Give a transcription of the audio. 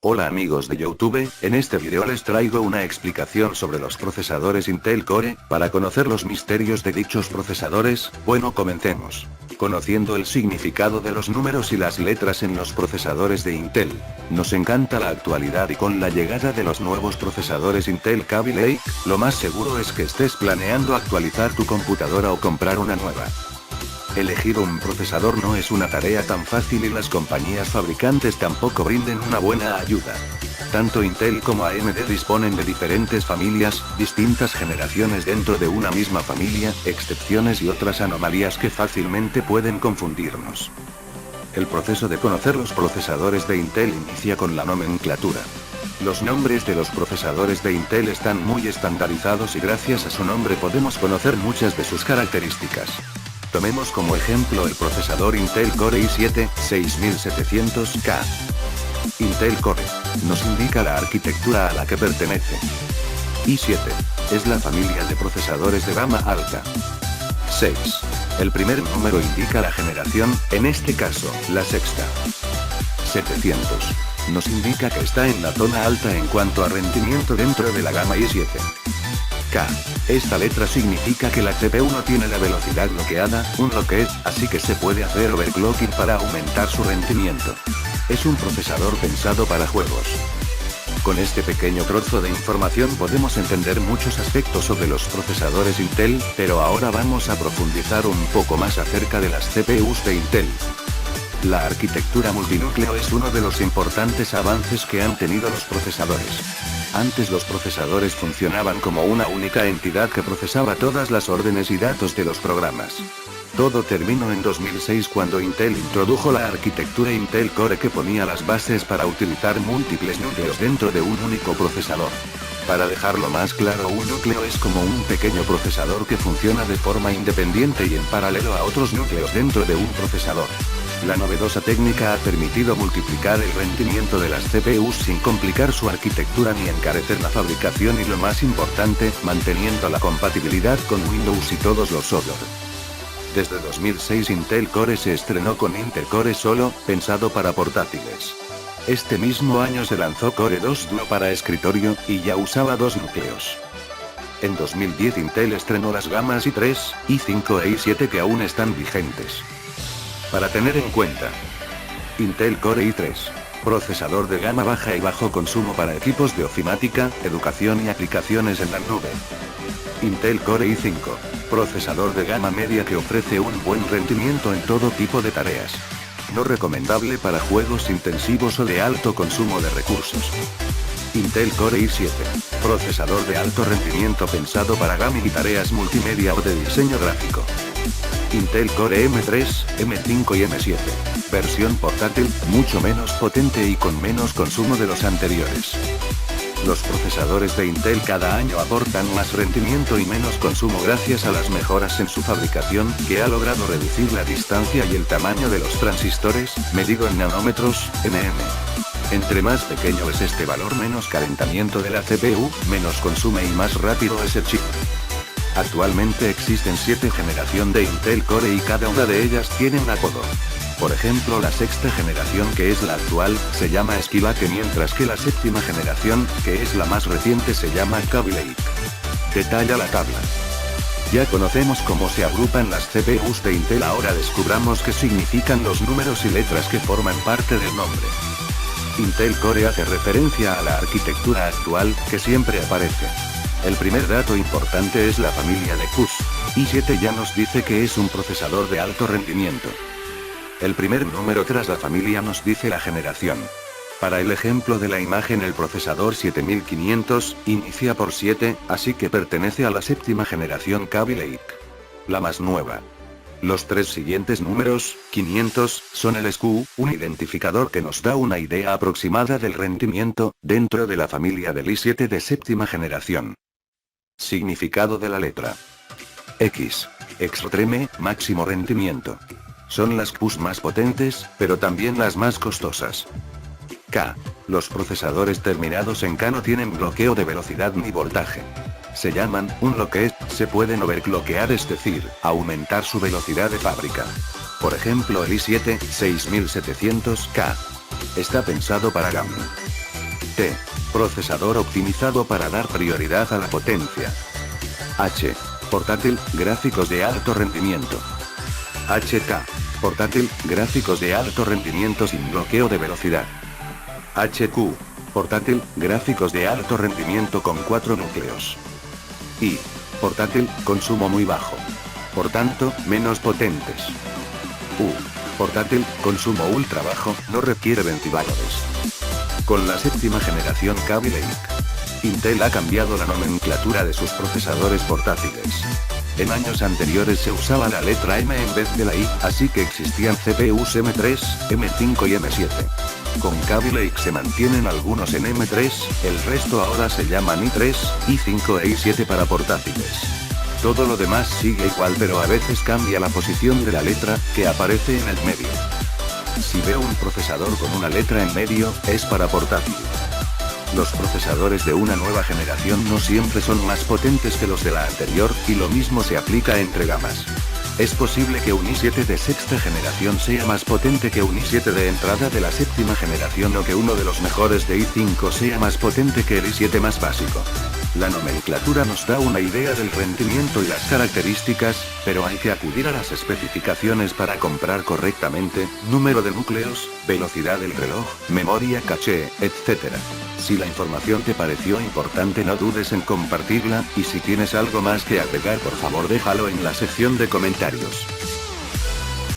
Hola amigos de YouTube, en este video les traigo una explicación sobre los procesadores Intel Core. Para conocer los misterios de dichos procesadores, bueno, comencemos. Conociendo el significado de los números y las letras en los procesadores de Intel. Nos encanta la actualidad y con la llegada de los nuevos procesadores Intel Kaby Lake, lo más seguro es que estés planeando actualizar tu computadora o comprar una nueva. Elegir un procesador no es una tarea tan fácil y las compañías fabricantes tampoco brinden una buena ayuda. Tanto Intel como AMD disponen de diferentes familias, distintas generaciones dentro de una misma familia, excepciones y otras anomalías que fácilmente pueden confundirnos. El proceso de conocer los procesadores de Intel inicia con la nomenclatura. Los nombres de los procesadores de Intel están muy estandarizados y gracias a su nombre podemos conocer muchas de sus características. Tomemos como ejemplo el procesador Intel Core i7 6700K. Intel Core nos indica la arquitectura a la que pertenece. i7 es la familia de procesadores de gama alta. 6. El primer número indica la generación, en este caso, la sexta. 700 nos indica que está en la zona alta en cuanto a rendimiento dentro de la gama i7. K. Esta letra significa que la CPU no tiene la velocidad bloqueada, un locked, así que se puede hacer overclocking para aumentar su rendimiento. Es un procesador pensado para juegos. Con este pequeño trozo de información podemos entender muchos aspectos sobre los procesadores Intel, pero ahora vamos a profundizar un poco más acerca de las CPUs de Intel. La arquitectura multinúcleo es uno de los importantes avances que han tenido los procesadores. Antes los procesadores funcionaban como una única entidad que procesaba todas las órdenes y datos de los programas. Todo terminó en 2006 cuando Intel introdujo la arquitectura Intel Core que ponía las bases para utilizar múltiples núcleos dentro de un único procesador. Para dejarlo más claro, un núcleo es como un pequeño procesador que funciona de forma independiente y en paralelo a otros núcleos dentro de un procesador. La novedosa técnica ha permitido multiplicar el rendimiento de las CPUs sin complicar su arquitectura ni encarecer la fabricación y lo más importante, manteniendo la compatibilidad con Windows y todos los software. Desde 2006 Intel Core se estrenó con Intel Core Solo, pensado para portátiles. Este mismo año se lanzó Core 2 Duo para escritorio, y ya usaba dos núcleos. En 2010 Intel estrenó las gamas i3, i5 e i7 que aún están vigentes. Para tener en cuenta: Intel Core i3, procesador de gama baja y bajo consumo para equipos de ofimática, educación y aplicaciones en la nube. Intel Core i5, procesador de gama media que ofrece un buen rendimiento en todo tipo de tareas. No recomendable para juegos intensivos o de alto consumo de recursos. Intel Core i7, procesador de alto rendimiento pensado para gaming y tareas multimedia o de diseño gráfico. Intel Core M3, M5 y M7, versión portátil, mucho menos potente y con menos consumo de los anteriores. Los procesadores de Intel cada año aportan más rendimiento y menos consumo gracias a las mejoras en su fabricación, que ha logrado reducir la distancia y el tamaño de los transistores, medido en nanómetros, nm. Entre más pequeño es este valor, menos calentamiento de la CPU, menos consume y más rápido es el chip. Actualmente existen 7 generaciones de Intel Core y cada una de ellas tiene un apodo. Por ejemplo, la sexta generación, que es la actual, se llama Skylake, mientras que la séptima generación, que es la más reciente, se llama Kaby Lake. Detalla la tabla. Ya conocemos cómo se agrupan las CPUs de Intel, ahora descubramos qué significan los números y letras que forman parte del nombre. Intel Core hace referencia a la arquitectura actual, que siempre aparece. El primer dato importante es la familia de CUS. i7 ya nos dice que es un procesador de alto rendimiento. El primer número tras la familia nos dice la generación. Para el ejemplo de la imagen, el procesador 7500 inicia por 7, así que pertenece a la séptima generación Kaby Lake. La más nueva. Los tres siguientes números, 500, son el SKU, un identificador que nos da una idea aproximada del rendimiento, dentro de la familia del i7 de séptima generación. Significado de la letra X. Extreme, máximo rendimiento. Son las CPUs más potentes, pero también las más costosas. K. Los procesadores terminados en K no tienen bloqueo de velocidad ni voltaje. Se llaman unlocked, se pueden overclockear, es decir, aumentar su velocidad de fábrica. Por ejemplo, el i7 6700K. Está pensado para gaming. T. Procesador optimizado para dar prioridad a la potencia. H. Portátil, gráficos de alto rendimiento. HK. Portátil, gráficos de alto rendimiento sin bloqueo de velocidad. HQ. Portátil, gráficos de alto rendimiento con 4 núcleos. I. Portátil, consumo muy bajo. Por tanto, menos potentes. U. Portátil, consumo ultra bajo, no requiere ventiladores. Con la séptima generación Kaby Lake, Intel ha cambiado la nomenclatura de sus procesadores portátiles. En años anteriores se usaba la letra M en vez de la I, así que existían CPUs M3, M5 y M7. Con Kaby Lake se mantienen algunos en M3, el resto ahora se llaman i3, i5 e i7 para portátiles. Todo lo demás sigue igual, pero a veces cambia la posición de la letra, que aparece en el medio. Si veo un procesador con una letra en medio, es para portátil. Los procesadores de una nueva generación no siempre son más potentes que los de la anterior, y lo mismo se aplica entre gamas. Es posible que un i7 de sexta generación sea más potente que un i7 de entrada de la séptima generación, o que uno de los mejores de i5 sea más potente que el i7 más básico. La nomenclatura nos da una idea del rendimiento y las características, pero hay que acudir a las especificaciones para comprar correctamente: número de núcleos, velocidad del reloj, memoria caché, etc. Si la información te pareció importante, no dudes en compartirla, y si tienes algo más que agregar, por favor déjalo en la sección de comentarios.